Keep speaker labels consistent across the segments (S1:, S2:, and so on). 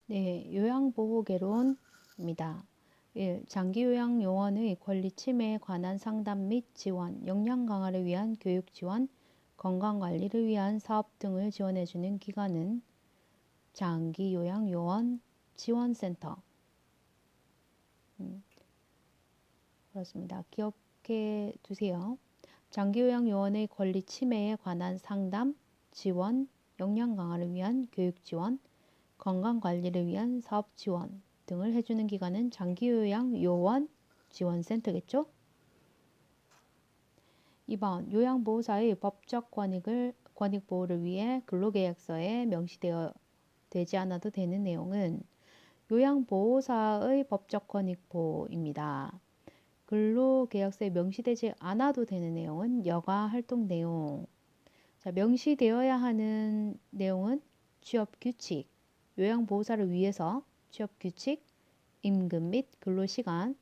S1: 네, 요양보호개론입니다. 1. 장기요양요원의 권리 침해에 관한 상담 및 지원, 역량 강화를 위한 교육 지원, 건강관리를 위한 사업 등을 지원해주는 기관은 장기요양요원 지원센터. 그렇습니다. 기억해 두세요. 장기요양요원의 권리 침해에 관한 상담, 지원, 역량 강화를 위한 교육 지원, 건강관리를 위한 사업 지원 등을 해주는 기관은 장기요양 요원 지원센터겠죠? 2번 요양보호사의 법적 권익 보호를 위해 근로계약서에 명시되지 않아도 되는 내용은 요양보호사의 법적 권익 보호입니다. 근로계약서에 명시되지 않아도 되는 내용은 여가활동 내용. 자, 명시되어야 하는 내용은 취업규칙, 요양보호사를 위해서 취업규칙, 임금 및 근로시간,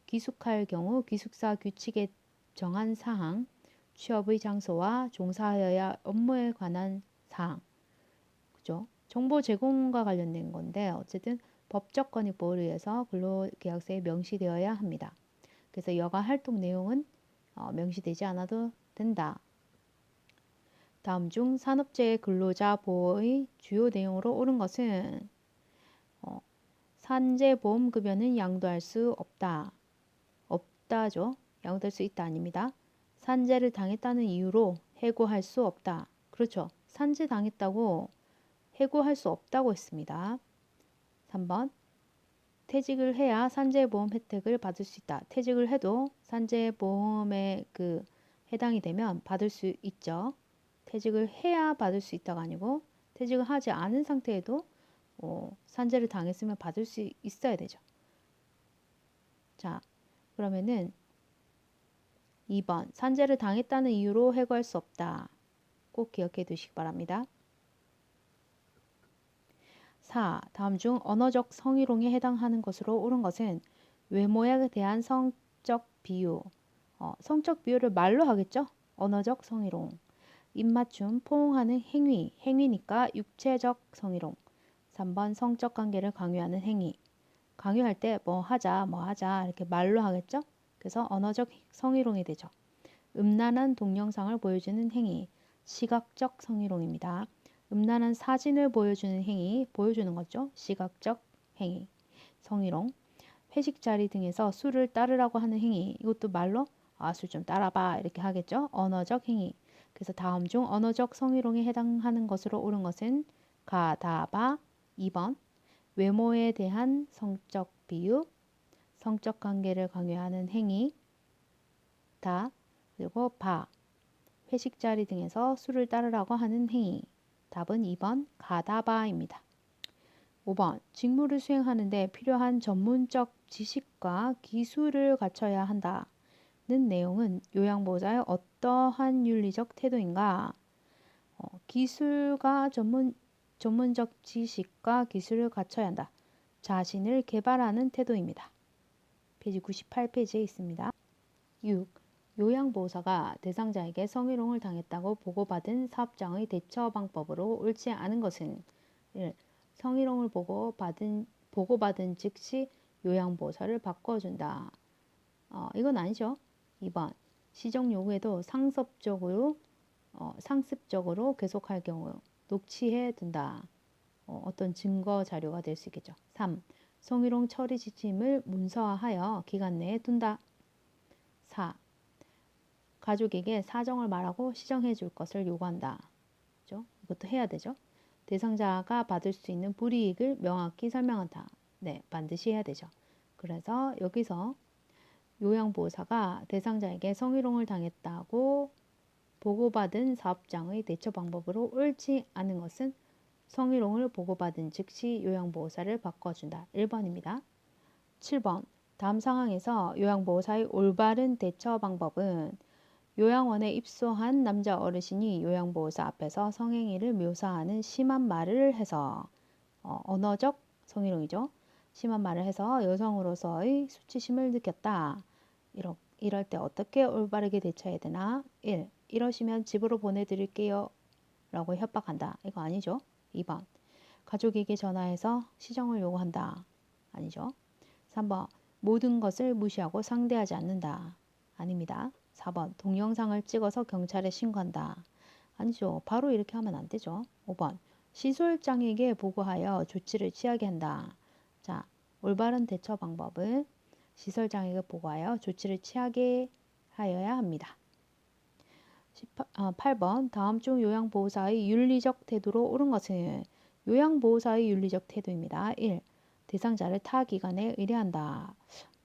S1: 귀숙할 경우 기숙사 규칙에 정한 사항, 취업의 장소와 종사하여야 업무에 관한 사항, 그죠? 정보 제공과 관련된 건데 어쨌든 법적 권익 보호를 위해서 근로계약서에 명시되어야 합니다. 그래서 여가 활동 내용은 명시되지 않아도 된다. 다음 중 산업재해 근로자 보호의 주요 내용으로 옳은 것은 산재보험급여는 양도할 수 없다. 없다죠. 양도할 수 있다 아닙니다. 산재를 당했다는 이유로 해고할 수 없다. 그렇죠. 산재 당했다고 해고할 수 없다고 했습니다. 3번 퇴직을 해야 산재보험 혜택을 받을 수 있다. 퇴직을 해도 산재보험에 해당이 되면 받을 수 있죠. 퇴직을 해야 받을 수 있다가 아니고 퇴직을 하지 않은 상태에도 산재를 당했으면 받을 수 있어야 되죠. 자, 그러면은 2번 산재를 당했다는 이유로 해고할 수 없다. 꼭 기억해 두시기 바랍니다. 4. 다음 중 언어적 성희롱에 해당하는 것으로 옳은 것은 외모에 대한 성적 비유. 성적 비유를 말로 하겠죠? 언어적 성희롱. 입맞춤, 포옹하는 행위니까 육체적 성희롱. 3번 성적 관계를 강요하는 행위. 강요할 때 뭐 하자 이렇게 말로 하겠죠? 그래서 언어적 성희롱이 되죠. 음란한 동영상을 보여주는 행위, 시각적 성희롱입니다. 음란한 사진을 보여주는 행위, 보여주는 거죠. 시각적 행위, 성희롱. 회식 자리 등에서 술을 따르라고 하는 행위, 이것도 말로 술 좀 따라봐 이렇게 하겠죠. 언어적 행위. 그래서 다음 중 언어적 성희롱에 해당하는 것으로 옳은 것은 가다바 2번 외모에 대한 성적 비유, 성적 관계를 강요하는 행위, 다 그리고 바 회식 자리 등에서 술을 따르라고 하는 행위. 답은 2번 가다바입니다. 5번 직무를 수행하는데 필요한 전문적 지식과 기술을 갖춰야 한다는 내용은 요양보호사의 어떠한 윤리적 태도인가? 기술과 전문적 지식과 기술을 갖춰야 한다. 자신을 개발하는 태도입니다. 페이지 98페이지에 있습니다. 6. 요양보호사가 대상자에게 성희롱을 당했다고 보고받은 사업장의 대처 방법으로 옳지 않은 것은 1. 성희롱을 보고받은 즉시 요양보호사를 바꿔준다. 이건 아니죠. 2번 시정 요구에도 상습적으로 계속할 경우 녹취해 둔다. 어떤 증거 자료가 될 수 있겠죠. 3. 성희롱 처리 지침을 문서화하여 기간 내에 둔다. 4. 가족에게 사정을 말하고 시정해 줄 것을 요구한다. 그렇죠? 이것도 해야 되죠. 대상자가 받을 수 있는 불이익을 명확히 설명한다. 네, 반드시 해야 되죠. 그래서 여기서 요양보호사가 대상자에게 성희롱을 당했다고 보고받은 사업장의 대처 방법으로 옳지 않은 것은 성희롱을 보고받은 즉시 요양보호사를 바꿔준다. 1번입니다. 7번 다음 상황에서 요양보호사의 올바른 대처 방법은 요양원에 입소한 남자 어르신이 요양보호사 앞에서 성행위를 묘사하는 심한 말을 해서 언어적 성희롱이죠. 심한 말을 해서 여성으로서의 수치심을 느꼈다. 이럴 때 어떻게 올바르게 대처해야 되나? 1. 이러시면 집으로 보내드릴게요. 라고 협박한다. 이거 아니죠. 2번 가족에게 전화해서 시정을 요구한다. 아니죠. 3번 모든 것을 무시하고 상대하지 않는다. 아닙니다. 4번 동영상을 찍어서 경찰에 신고한다. 아니죠. 바로 이렇게 하면 안 되죠. 5번 시설장에게 보고하여 조치를 취하게 한다. 자, 올바른 대처 방법은 시설장에게 보고하여 조치를 취하게 하여야 합니다. 8번 다음 중 요양보호사의 윤리적 태도로 옳은 것은 요양보호사의 윤리적 태도입니다. 1. 대상자를 타 기관에 의뢰한다.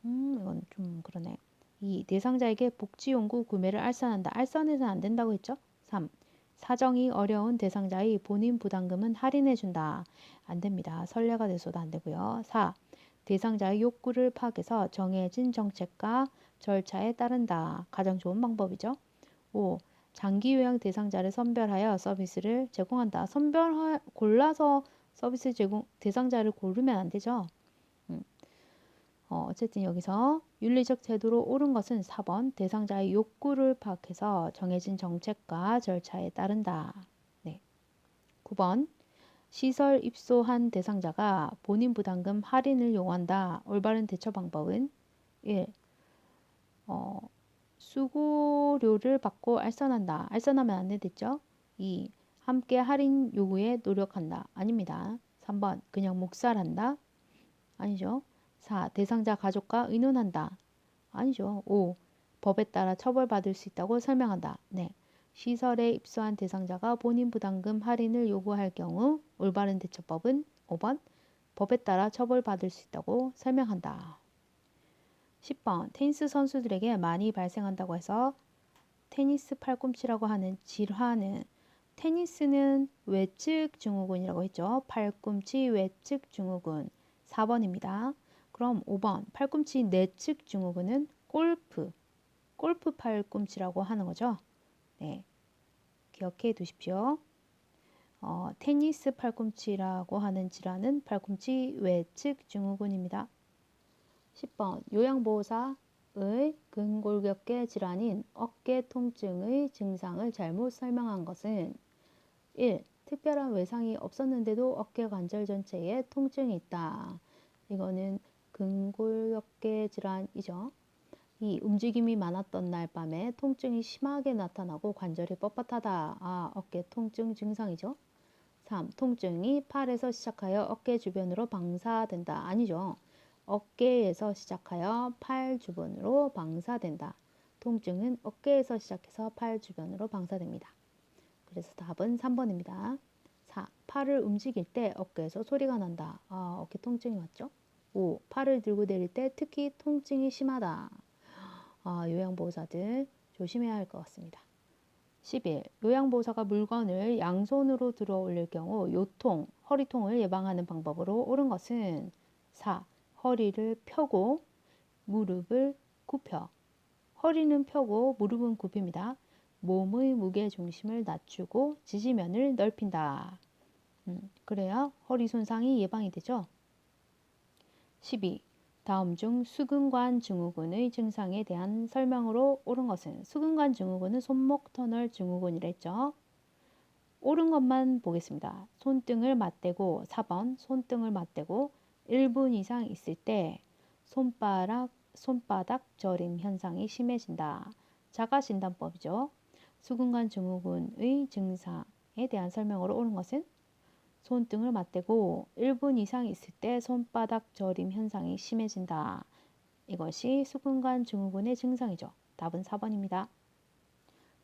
S1: 이건 좀 그러네. 2. 대상자에게 복지용구 구매를 알선한다. 알선해서는 안 된다고 했죠? 3. 사정이 어려운 대상자의 본인 부담금은 할인해준다. 안 됩니다. 선례가 돼서도 안 되고요. 4. 대상자의 욕구를 파악해서 정해진 정책과 절차에 따른다. 가장 좋은 방법이죠. 5. 장기 요양 대상자를 선별하여 서비스를 제공한다. 골라서 서비스 제공 대상자를 고르면 안 되죠. 어쨌든 여기서 윤리적 태도로 옳은 것은 4번 대상자의 욕구를 파악해서 정해진 정책과 절차에 따른다. 네. 9번 시설 입소한 대상자가 본인 부담금 할인을 요구한다. 올바른 대처 방법은 1. 수고료를 받고 알선한다. 알선하면 안 되겠죠? 2. 함께 할인 요구에 노력한다. 아닙니다. 3번 그냥 묵살한다. 아니죠. 4. 대상자 가족과 의논한다. 아니죠. 5. 법에 따라 처벌받을 수 있다고 설명한다. 네. 시설에 입소한 대상자가 본인 부담금 할인을 요구할 경우 올바른 대처법은 5번 법에 따라 처벌받을 수 있다고 설명한다. 10번 테니스 선수들에게 많이 발생한다고 해서 테니스 팔꿈치라고 하는 질환은 테니스는 외측 증후군이라고 했죠. 팔꿈치 외측 증후군 4번입니다. 그럼 5번 팔꿈치 내측 증후군은 골프 팔꿈치라고 하는 거죠. 네, 기억해 두십시오. 테니스 팔꿈치라고 하는 질환은 팔꿈치 외측 증후군입니다. 10번 요양보호사의 근골격계 질환인 어깨 통증의 증상을 잘못 설명한 것은 1. 특별한 외상이 없었는데도 어깨 관절 전체에 통증이 있다. 이거는 근골격계 질환이죠. 2. 움직임이 많았던 날 밤에 통증이 심하게 나타나고 관절이 뻣뻣하다. 어깨 통증 증상이죠. 3. 통증이 팔에서 시작하여 어깨 주변으로 방사된다. 아니죠. 어깨에서 시작하여 팔 주변으로 방사된다. 통증은 어깨에서 시작해서 팔 주변으로 방사됩니다. 그래서 답은 3번입니다. 4. 팔을 움직일 때 어깨에서 소리가 난다. 어깨 통증이 왔죠? 5. 팔을 들고 내릴 때 특히 통증이 심하다. 요양보호사들 조심해야 할 것 같습니다. 11. 요양보호사가 물건을 양손으로 들어 올릴 경우 요통, 허리통을 예방하는 방법으로 옳은 것은 4. 허리를 펴고 무릎을 굽혀. 허리는 펴고 무릎은 굽힙니다. 몸의 무게 중심을 낮추고 지지면을 넓힌다. 그래야 허리 손상이 예방이 되죠. 12. 다음 중 수근관 증후군의 증상에 대한 설명으로 옳은 것은 수근관 증후군은 손목 터널 증후군이랬죠. 옳은 것만 보겠습니다. 손등을 맞대고 4번 손등을 맞대고 1분 이상 있을 때 손바닥 저림 현상이 심해진다. 자가진단법이죠. 수근관 증후군의 증상에 대한 설명으로 옳은 것은 손등을 맞대고 1분 이상 있을 때 손바닥 저림 현상이 심해진다. 이것이 수근관 증후군의 증상이죠. 답은 4번입니다.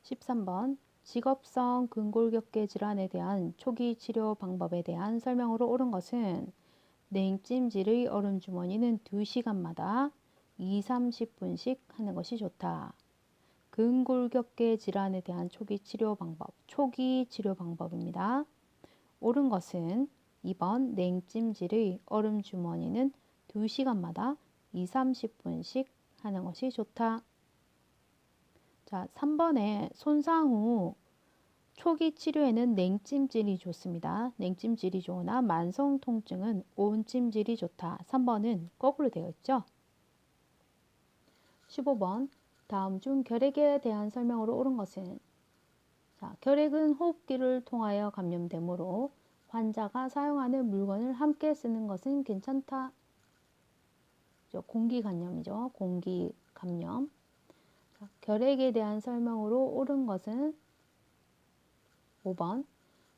S1: 13번 직업성 근골격계 질환에 대한 초기 치료 방법에 대한 설명으로 옳은 것은 냉찜질의 얼음 주머니는 2시간마다 2, 30분씩 하는 것이 좋다. 근골격계 질환에 대한 초기 치료 방법입니다. 옳은 것은 2번 냉찜질의 얼음 주머니는 2시간마다 2, 30분씩 하는 것이 좋다. 자, 3번에 손상 후 초기 치료에는 냉찜질이 좋습니다. 냉찜질이 좋으나 만성 통증은 온찜질이 좋다. 3번은 거꾸로 되어 있죠. 15번 다음 중 결핵에 대한 설명으로 옳은 것은 자, 결핵은 호흡기를 통하여 감염되므로 환자가 사용하는 물건을 함께 쓰는 것은 괜찮다. 공기 감염이죠. 공기 감염. 결핵에 대한 설명으로 옳은 것은 5번.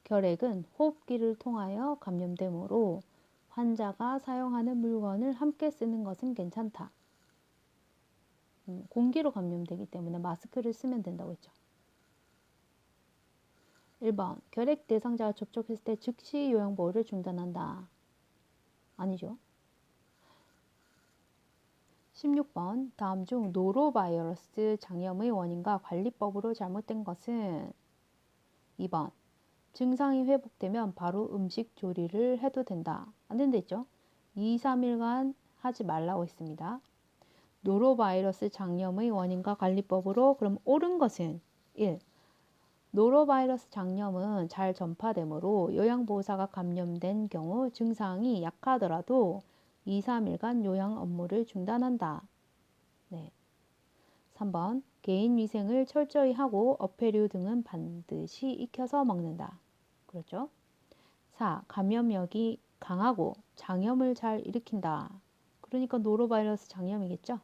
S1: 결핵은 호흡기를 통하여 감염되므로 환자가 사용하는 물건을 함께 쓰는 것은 괜찮다. 공기로 감염되기 때문에 마스크를 쓰면 된다고 했죠. 1번. 결핵 대상자가 접촉했을 때 즉시 요양보호를 중단한다. 아니죠. 16번. 다음 중 노로바이러스 장염의 원인과 관리법으로 잘못된 것은 2번. 증상이 회복되면 바로 음식 조리를 해도 된다. 안 된다 했죠. 2, 3일간 하지 말라고 했습니다. 노로바이러스 장염의 원인과 관리법으로 그럼 옳은 것은 1. 노로바이러스 장염은 잘 전파되므로 요양보호사가 감염된 경우 증상이 약하더라도 2, 3일간 요양 업무를 중단한다. 네. 3번. 개인 위생을 철저히 하고 어패류 등은 반드시 익혀서 먹는다. 그렇죠? 4. 감염력이 강하고 장염을 잘 일으킨다. 그러니까 노로바이러스 장염이겠죠?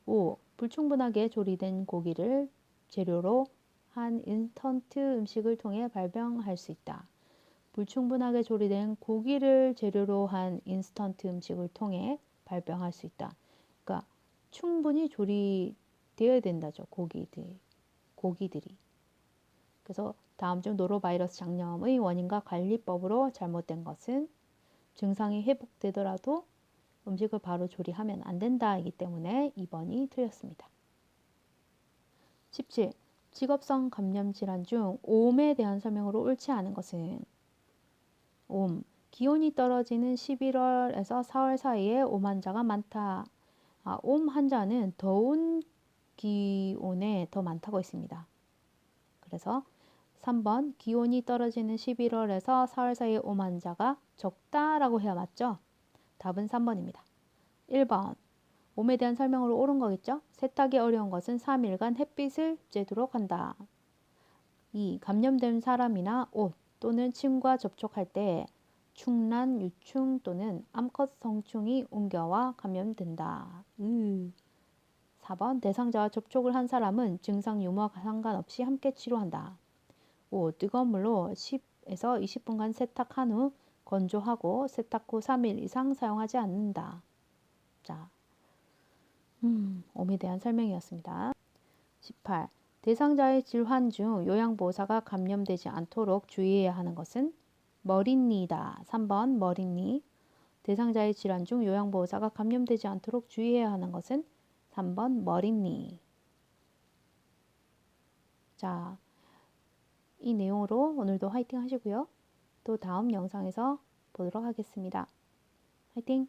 S1: 5. 불충분하게 조리된 고기를 재료로 한 인스턴트 음식을 통해 발병할 수 있다. 불충분하게 조리된 고기를 재료로 한 인스턴트 음식을 통해 발병할 수 있다. 그러니까 충분히 조리되어야 된다죠. 고기들이. 그래서 다음 중 노로바이러스 장염의 원인과 관리법으로 잘못된 것은 증상이 회복되더라도 음식을 바로 조리하면 안 된다이기 때문에 2번이 틀렸습니다. 17. 직업성 감염 질환 중 오음에 대한 설명으로 옳지 않은 것은 오음. 기온이 떨어지는 11월에서 4월 사이에 오음 환자가 많다. 오음 환자는 더운 기온에 더 많다고 했습니다. 그래서 3번 기온이 떨어지는 11월에서 4월 사이에 오음 환자가 적다라고 해야 맞죠? 답은 3번입니다. 1번 몸에 대한 설명으로 옳은 거겠죠? 세탁이 어려운 것은 3일간 햇빛을 쬐도록 한다. 2. 감염된 사람이나 옷 또는 침과 접촉할 때 충란, 유충 또는 암컷 성충이 옮겨와 감염된다. 4번 대상자와 접촉을 한 사람은 증상 유무와 상관없이 함께 치료한다. 5. 뜨거운 물로 10에서 20분간 세탁한 후 건조하고 세탁 후 3일 이상 사용하지 않는다. 자, 오음에 대한 설명이었습니다. 18. 대상자의 질환 중 요양보호사가 감염되지 않도록 주의해야 하는 것은 머릿니다. 3번 머릿니. 대상자의 질환 중 요양보호사가 감염되지 않도록 주의해야 하는 것은 3번 머릿니. 자, 이 내용으로 오늘도 화이팅 하시고요. 또 다음 영상에서 보도록 하겠습니다. 화이팅!